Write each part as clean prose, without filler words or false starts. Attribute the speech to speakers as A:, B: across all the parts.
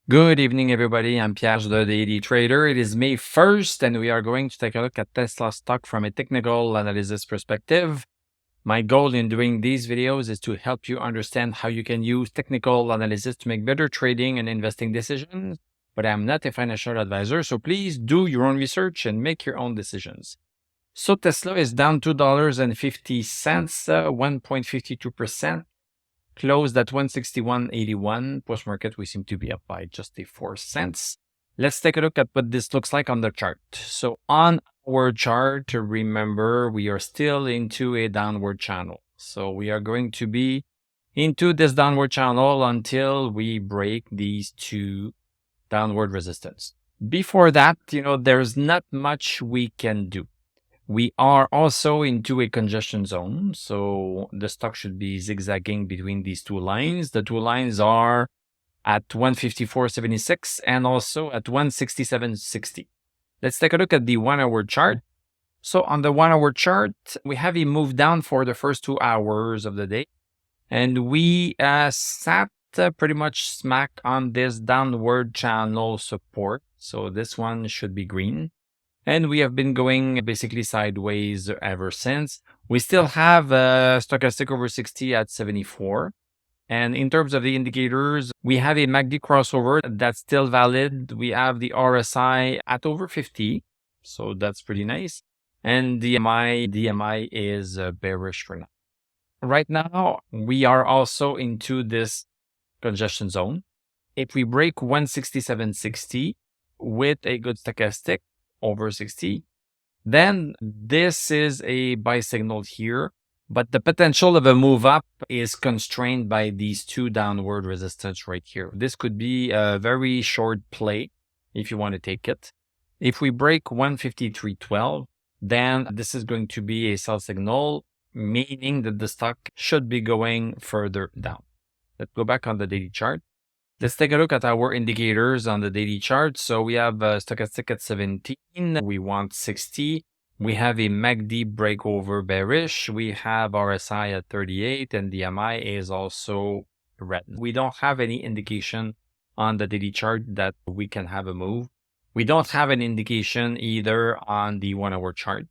A: Good evening, everybody. I'm Pierre, the Daily Trader. It is May 1st, and we are going to take a look at Tesla stock from a technical analysis perspective. My goal in doing these videos is to help you understand how you can use technical analysis to make better trading and investing decisions. But I'm not a financial advisor, so please do your own research and make your own decisions. So Tesla is down $2.50, 1.52%. Closed at 161.81. Post-market, we seem to be up by just a 4 cents. Let's take a look at what this looks like on the chart. So on our chart, remember, we are still into a downward channel. So we are going to be into this downward channel until we break these two downward resistance. Before that, there's not much we can do. We are also into a congestion zone, so the stock should be zigzagging between these two lines. The two lines are at 154.76 and also at 167.60. Let's take a look at the 1-hour chart. So on the 1-hour chart, we have a move down for the first 2 hours of the day, and we sat pretty much smack on this downward channel support. So this one should be green. And we have been going basically sideways ever since. We still have stochastic over 60 at 74. And in terms of the indicators, we have a MACD crossover that's still valid. We have the RSI at over 50. So that's pretty nice. And the DMI is bearish for now. Right now, we are also into this congestion zone. If we break 167.60 with a good stochastic, over 60, then this is a buy signal here, but the potential of a move up is constrained by these two downward resistance right here. This could be a very short play if you want to take it. If we break 153.12, then this is going to be a sell signal, meaning that the stock should be going further down. Let's go back on the daily chart. Let's take a look at our indicators on the daily chart. So we have stochastic at 17. We want 60. We have a MACD breakover bearish. We have RSI at 38 and the DMI is also red. We don't have any indication on the daily chart that we can have a move. We don't have an indication either on the 1-hour chart,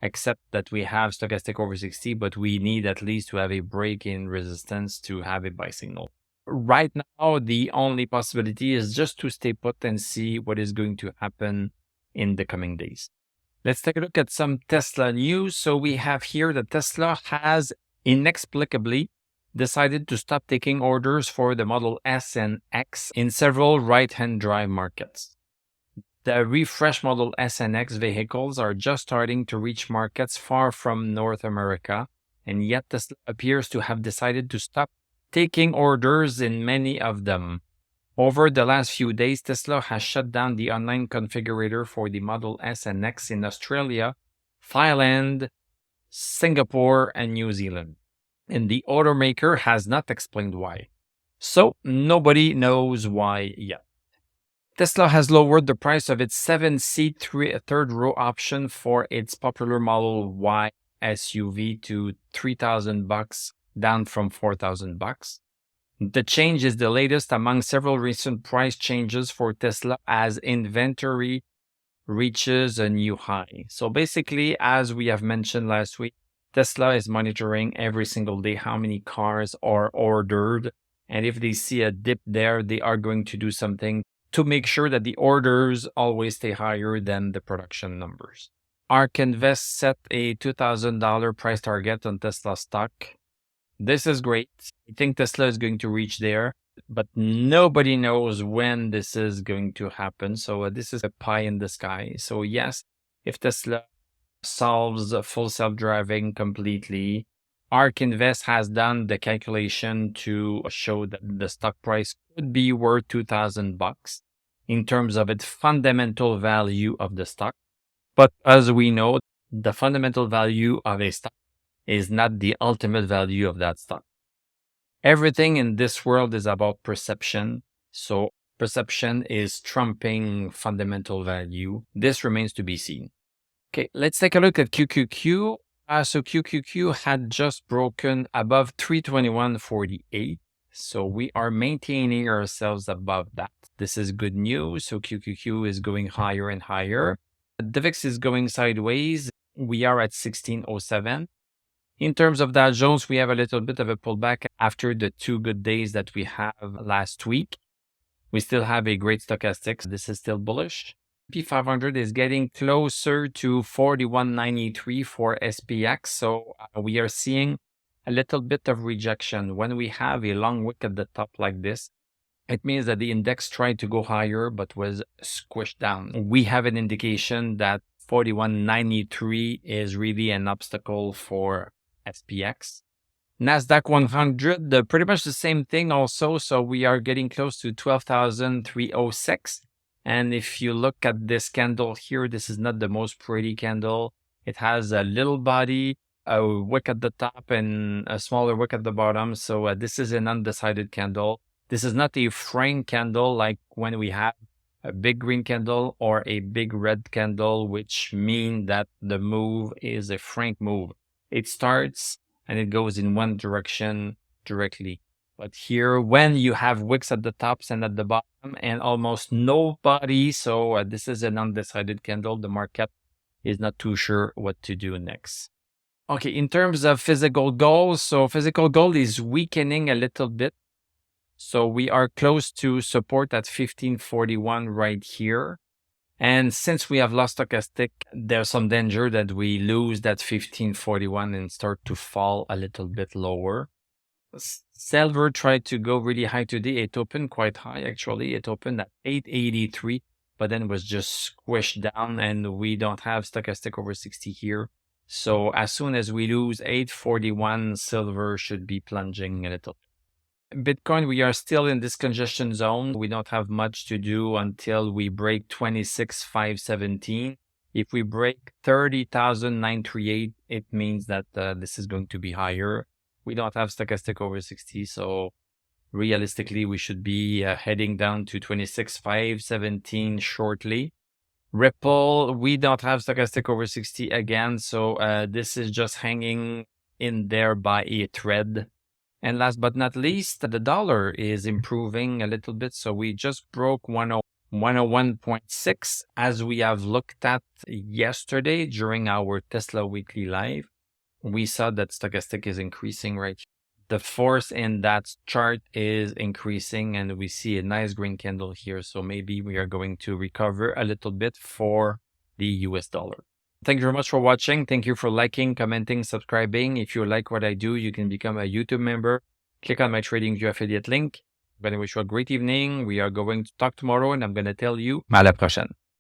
A: except that we have stochastic over 60, but we need at least to have a break in resistance to have a buy signal. Right now, the only possibility is just to stay put and see what is going to happen in the coming days. Let's take a look at some Tesla news. So we have here that Tesla has inexplicably decided to stop taking orders for the Model S and X in several right-hand drive markets. The refreshed Model S and X vehicles are just starting to reach markets far from North America, and yet Tesla appears to have decided to stop taking orders in many of them. Over the last few days, Tesla has shut down the online configurator for the Model S and X in Australia, Thailand, Singapore, and New Zealand. And the automaker has not explained why. So nobody knows why yet. Tesla has lowered the price of its 7-seat third-row option for its popular Model Y SUV to $3,000, down from $4,000. The change is the latest among several recent price changes for Tesla as inventory reaches a new high. So basically, as we have mentioned last week, Tesla is monitoring every single day how many cars are ordered. And if they see a dip there, they are going to do something to make sure that the orders always stay higher than the production numbers. ARK Invest set a $2,000 price target on Tesla stock. This is great. I think Tesla is going to reach there, but nobody knows when this is going to happen. So this is a pie in the sky. So yes, if Tesla solves full self-driving completely, ARK Invest has done the calculation to show that the stock price could be worth $2,000 in terms of its fundamental value of the stock. But as we know, the fundamental value of a stock is not the ultimate value of that stock. Everything in this world is about perception. So perception is trumping fundamental value. This remains to be seen. Okay, let's take a look at QQQ. So QQQ had just broken above 321.48. So we are maintaining ourselves above that. This is good news. So QQQ is going higher and higher. The VIX is going sideways. We are at 1607. In terms of Dow Jones, we have a little bit of a pullback after the 2 good days that we have last week. We still have a great stochastic. This is still bullish. P500 is getting closer to 41.93 for SPX. So we are seeing a little bit of rejection. When we have a long wick at the top like this, it means that the index tried to go higher but was squished down. We have an indication that 41.93 is really an obstacle for SPX. Nasdaq 100, pretty much the same thing also. So we are getting close to 12,306. And if you look at this candle here, this is not the most pretty candle. It has a little body, a wick at the top, and a smaller wick at the bottom. So this is an undecided candle. This is not a frank candle like when we have a big green candle or a big red candle, which mean that the move is a frank move. It starts and it goes in one direction directly. But here, when you have wicks at the tops and at the bottom and almost nobody, so this is an undecided candle. The market is not too sure what to do next. Okay, in terms of physical gold, so physical gold is weakening a little bit. So we are close to support at 1541 right here. And since we have lost stochastic, there's some danger that we lose that 1541 and start to fall a little bit lower. Silver tried to go really high today. It opened quite high, actually. It opened at 883, but then was just squished down, and we don't have stochastic over 60 here. So as soon as we lose 841, silver should be plunging a little. Bitcoin, we are still in this congestion zone. We don't have much to do until we break 26,517. If we break 30,938, it means that this is going to be higher. We don't have stochastic over 60, so realistically, we should be heading down to 26,517 shortly. Ripple, we don't have stochastic over 60 again, so this is just hanging in there by a thread. And last but not least, the dollar is improving a little bit. So we just broke 101.6 as we have looked at yesterday during our Tesla weekly live. We saw that stochastic is increasing right here. The force in that chart is increasing and we see a nice green candle here. So maybe we are going to recover a little bit for the US dollar. Thank you very much for watching. Thank you for liking, commenting, subscribing. If you like what I do, you can become a YouTube member. Click on my TradingView affiliate link. I'm going to wish you a great evening. We are going to talk tomorrow and I'm going to tell you à la prochaine.